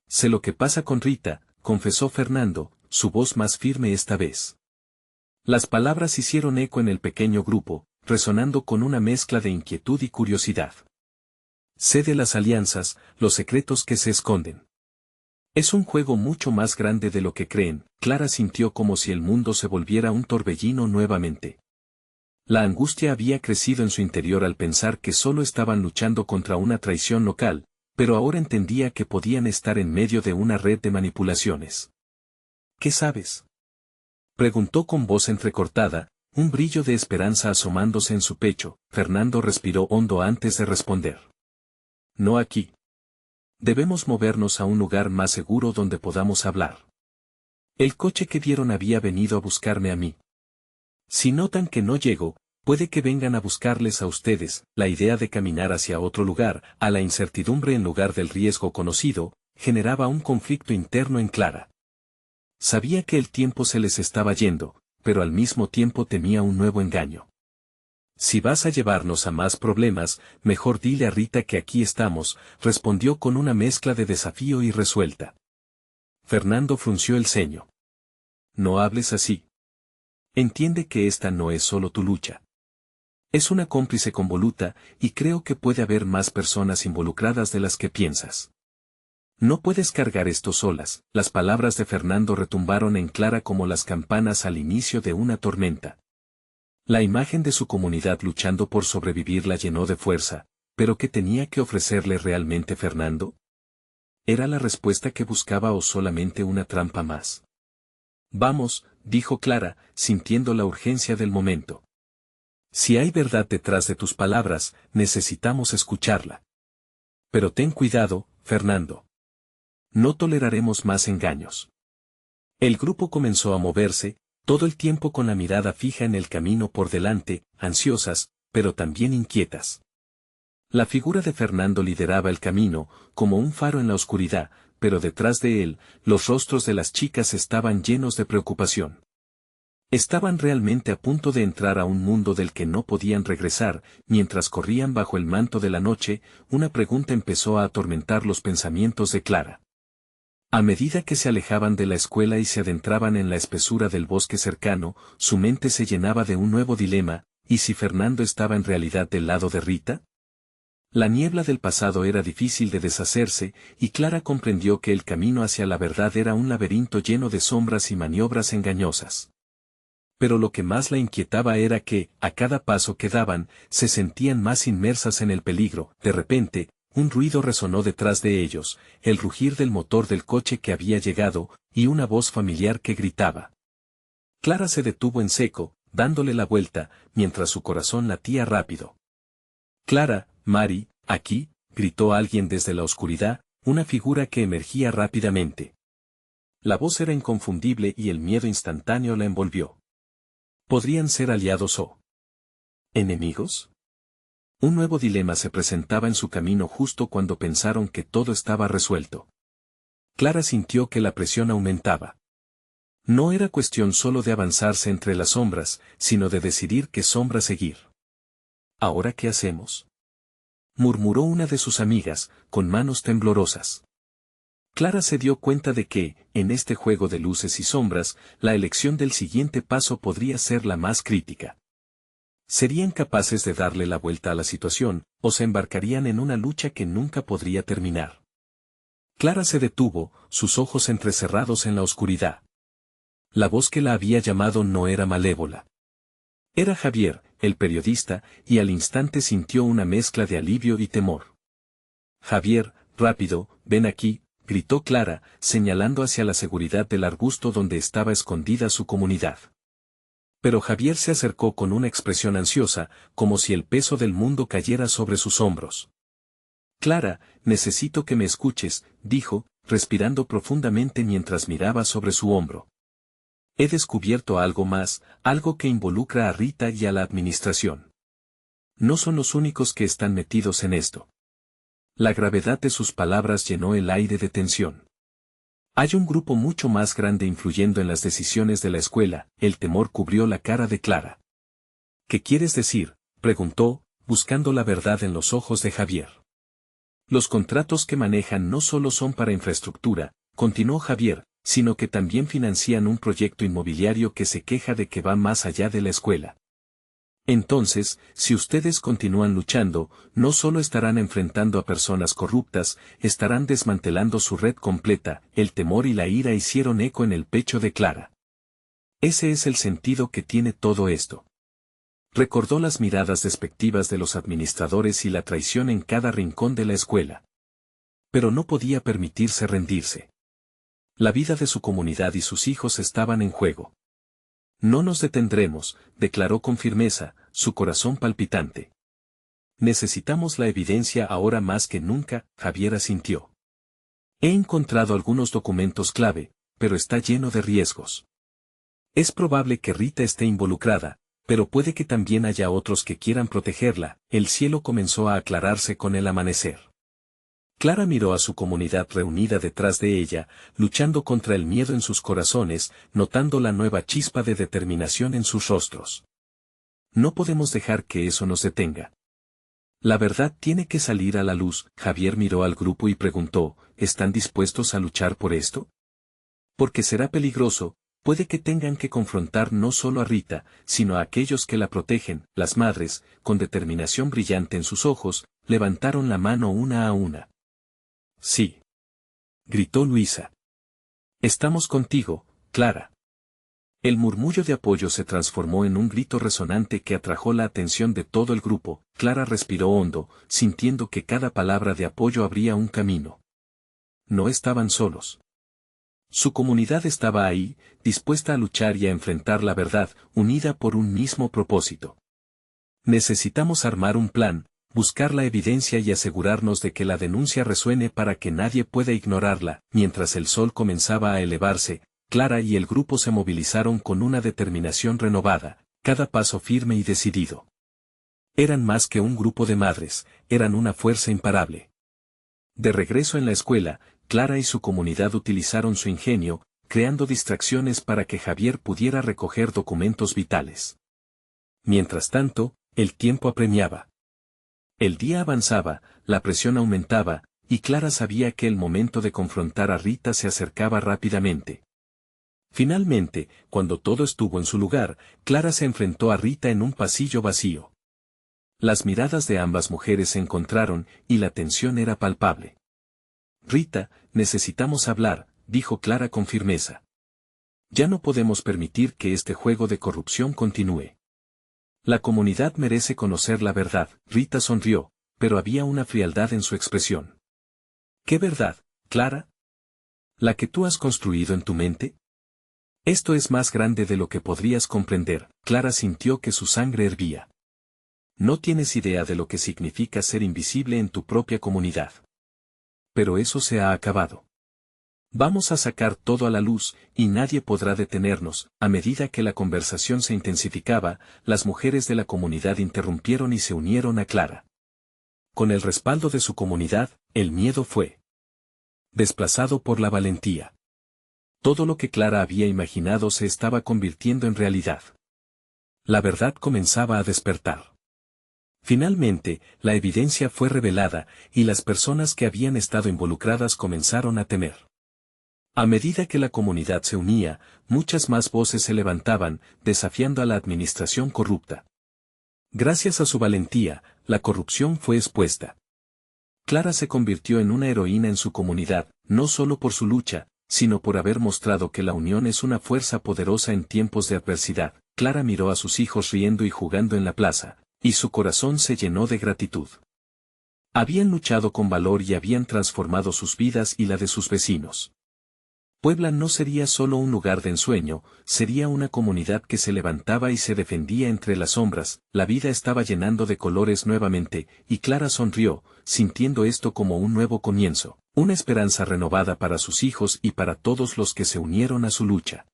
«Sé lo que pasa con Rita», confesó Fernando, su voz más firme esta vez. Las palabras hicieron eco en el pequeño grupo, resonando con una mezcla de inquietud y curiosidad. «Sé de las alianzas, los secretos que se esconden. Es un juego mucho más grande de lo que creen». Clara sintió como si el mundo se volviera un torbellino nuevamente. La angustia había crecido en su interior al pensar que solo estaban luchando contra una traición local, pero ahora entendía que podían estar en medio de una red de manipulaciones. ¿Qué sabes?, preguntó con voz entrecortada, un brillo de esperanza asomándose en su pecho. Fernando respiró hondo antes de responder. No aquí. Debemos movernos a un lugar más seguro donde podamos hablar. El coche que vieron había venido a buscarme a mí. Si notan que no llego, puede que vengan a buscarles a ustedes. La idea de caminar hacia otro lugar, a la incertidumbre en lugar del riesgo conocido, generaba un conflicto interno en Clara. Sabía que el tiempo se les estaba yendo, pero al mismo tiempo temía un nuevo engaño. Si vas a llevarnos a más problemas, mejor dile a Rita que aquí estamos, respondió con una mezcla de desafío y resuelta. Fernando frunció el ceño. No hables así. Entiende que esta no es solo tu lucha. Es una cómplice convoluta, y creo que puede haber más personas involucradas de las que piensas. No puedes cargar esto solas. Las palabras de Fernando retumbaron en Clara como las campanas al inicio de una tormenta. La imagen de su comunidad luchando por sobrevivir la llenó de fuerza, pero ¿qué tenía que ofrecerle realmente Fernando? ¿Era la respuesta que buscaba o solamente una trampa más? Vamos, dijo Clara, sintiendo la urgencia del momento. Si hay verdad detrás de tus palabras, necesitamos escucharla. Pero ten cuidado, Fernando. No toleraremos más engaños. El grupo comenzó a moverse, todo el tiempo con la mirada fija en el camino por delante, ansiosas, pero también inquietas. La figura de Fernando lideraba el camino, como un faro en la oscuridad, pero detrás de él, los rostros de las chicas estaban llenos de preocupación. Estaban realmente a punto de entrar a un mundo del que no podían regresar. Mientras corrían bajo el manto de la noche, una pregunta empezó a atormentar los pensamientos de Clara. A medida que se alejaban de la escuela y se adentraban en la espesura del bosque cercano, su mente se llenaba de un nuevo dilema. ¿Y si Fernando estaba en realidad del lado de Rita? La niebla del pasado era difícil de deshacerse, y Clara comprendió que el camino hacia la verdad era un laberinto lleno de sombras y maniobras engañosas. Pero lo que más la inquietaba era que, a cada paso que daban, se sentían más inmersas en el peligro. De repente, un ruido resonó detrás de ellos, el rugir del motor del coche que había llegado, y una voz familiar que gritaba. Clara se detuvo en seco, dándole la vuelta, mientras su corazón latía rápido. Clara, Mari, aquí, gritó alguien desde la oscuridad, una figura que emergía rápidamente. La voz era inconfundible y el miedo instantáneo la envolvió. ¿Podrían ser aliados o enemigos? Un nuevo dilema se presentaba en su camino justo cuando pensaron que todo estaba resuelto. Clara sintió que la presión aumentaba. No era cuestión solo de avanzarse entre las sombras, sino de decidir qué sombra seguir. ¿Ahora qué hacemos?, murmuró una de sus amigas, con manos temblorosas. Clara se dio cuenta de que, en este juego de luces y sombras, la elección del siguiente paso podría ser la más crítica. ¿Serían capaces de darle la vuelta a la situación, o se embarcarían en una lucha que nunca podría terminar? Clara se detuvo, sus ojos entrecerrados en la oscuridad. La voz que la había llamado no era malévola. Era Javier, el periodista, y al instante sintió una mezcla de alivio y temor. Javier, rápido, ven aquí, gritó Clara, señalando hacia la seguridad del arbusto donde estaba escondida su comunidad. Pero Javier se acercó con una expresión ansiosa, como si el peso del mundo cayera sobre sus hombros. Clara, necesito que me escuches, dijo, respirando profundamente mientras miraba sobre su hombro. He descubierto algo más, algo que involucra a Rita y a la administración. No son los únicos que están metidos en esto. La gravedad de sus palabras llenó el aire de tensión. Hay un grupo mucho más grande influyendo en las decisiones de la escuela. El temor cubrió la cara de Clara. ¿Qué quieres decir?, preguntó, buscando la verdad en los ojos de Javier. Los contratos que manejan no solo son para infraestructura, continuó Javier, sino que también financian un proyecto inmobiliario que se queja de que va más allá de la escuela. Entonces, si ustedes continúan luchando, no solo estarán enfrentando a personas corruptas, estarán desmantelando su red completa. El temor y la ira hicieron eco en el pecho de Clara. Ese es el sentido que tiene todo esto. Recordó las miradas despectivas de los administradores y la traición en cada rincón de la escuela. pero no podía permitirse rendirse. La vida de su comunidad y sus hijos estaban en juego. No nos detendremos, declaró con firmeza, su corazón palpitante. Necesitamos la evidencia ahora más que nunca, Javier asintió. He encontrado algunos documentos clave, pero está lleno de riesgos. Es probable que Rita esté involucrada, pero puede que también haya otros que quieran protegerla. El cielo comenzó a aclararse con el amanecer. Clara miró a su comunidad reunida detrás de ella, luchando contra el miedo en sus corazones, notando la nueva chispa de determinación en sus rostros. No podemos dejar que eso nos detenga. La verdad tiene que salir a la luz. Javier miró al grupo y preguntó, ¿están dispuestos a luchar por esto? Porque será peligroso. Puede que tengan que confrontar no solo a Rita, sino a aquellos que la protegen. Las madres, con determinación brillante en sus ojos, levantaron la mano una a una. Sí. Gritó Luisa. Estamos contigo, Clara. El murmullo de apoyo se transformó en un grito resonante que atrajo la atención de todo el grupo. Clara respiró hondo, sintiendo que cada palabra de apoyo abría un camino. No estaban solos. Su comunidad estaba ahí, dispuesta a luchar y a enfrentar la verdad, unida por un mismo propósito. Necesitamos armar un plan, buscar la evidencia y asegurarnos de que la denuncia resuene para que nadie pueda ignorarla. Mientras el sol comenzaba a elevarse, Clara y el grupo se movilizaron con una determinación renovada, cada paso firme y decidido. Eran más que un grupo de madres, eran una fuerza imparable. De regreso en la escuela, Clara y su comunidad utilizaron su ingenio, creando distracciones para que Javier pudiera recoger documentos vitales. Mientras tanto, el tiempo apremiaba. El día avanzaba, la presión aumentaba, y Clara sabía que el momento de confrontar a Rita se acercaba rápidamente. Finalmente, cuando todo estuvo en su lugar, Clara se enfrentó a Rita en un pasillo vacío. Las miradas de ambas mujeres se encontraron, y la tensión era palpable. Rita, necesitamos hablar, dijo Clara con firmeza. Ya no podemos permitir que este juego de corrupción continúe. La comunidad merece conocer la verdad. Rita sonrió, pero había una frialdad en su expresión. ¿Qué verdad, Clara? ¿La que tú has construido en tu mente? Esto es más grande de lo que podrías comprender. Clara sintió que su sangre hervía. No tienes idea de lo que significa ser invisible en tu propia comunidad. Pero eso se ha acabado. Vamos a sacar todo a la luz, y nadie podrá detenernos. A medida que la conversación se intensificaba, las mujeres de la comunidad interrumpieron y se unieron a Clara. Con el respaldo de su comunidad, el miedo fue desplazado por la valentía. Todo lo que Clara había imaginado se estaba convirtiendo en realidad. La verdad comenzaba a despertar. Finalmente, la evidencia fue revelada, y las personas que habían estado involucradas comenzaron a temer. A medida que la comunidad se unía, muchas más voces se levantaban, desafiando a la administración corrupta. Gracias a su valentía, la corrupción fue expuesta. Clara se convirtió en una heroína en su comunidad, no solo por su lucha, sino por haber mostrado que la unión es una fuerza poderosa en tiempos de adversidad. Clara miró a sus hijos riendo y jugando en la plaza, y su corazón se llenó de gratitud. Habían luchado con valor y habían transformado sus vidas y la de sus vecinos. Puebla no sería solo un lugar de ensueño, sería una comunidad que se levantaba y se defendía entre las sombras. La vida estaba llenando de colores nuevamente, y Clara sonrió, sintiendo esto como un nuevo comienzo, una esperanza renovada para sus hijos y para todos los que se unieron a su lucha.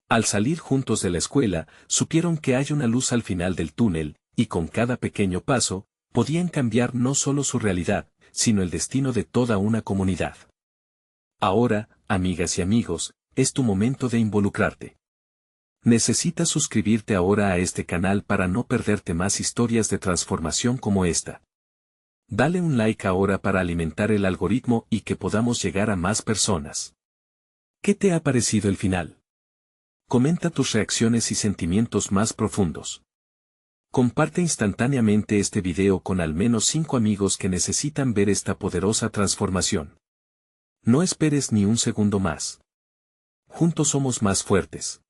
Al salir juntos de la escuela, supieron que hay una luz al final del túnel, y con cada pequeño paso, podían cambiar no solo su realidad, sino el destino de toda una comunidad. Ahora, amigas y amigos, es tu momento de involucrarte. Necesitas suscribirte ahora a este canal para no perderte más historias de transformación como esta. Dale un like ahora para alimentar el algoritmo y que podamos llegar a más personas. ¿Qué te ha parecido el final? Comenta tus reacciones y sentimientos más profundos. Comparte instantáneamente este video con al menos 5 amigos que necesitan ver esta poderosa transformación. No esperes ni un segundo más. Juntos somos más fuertes.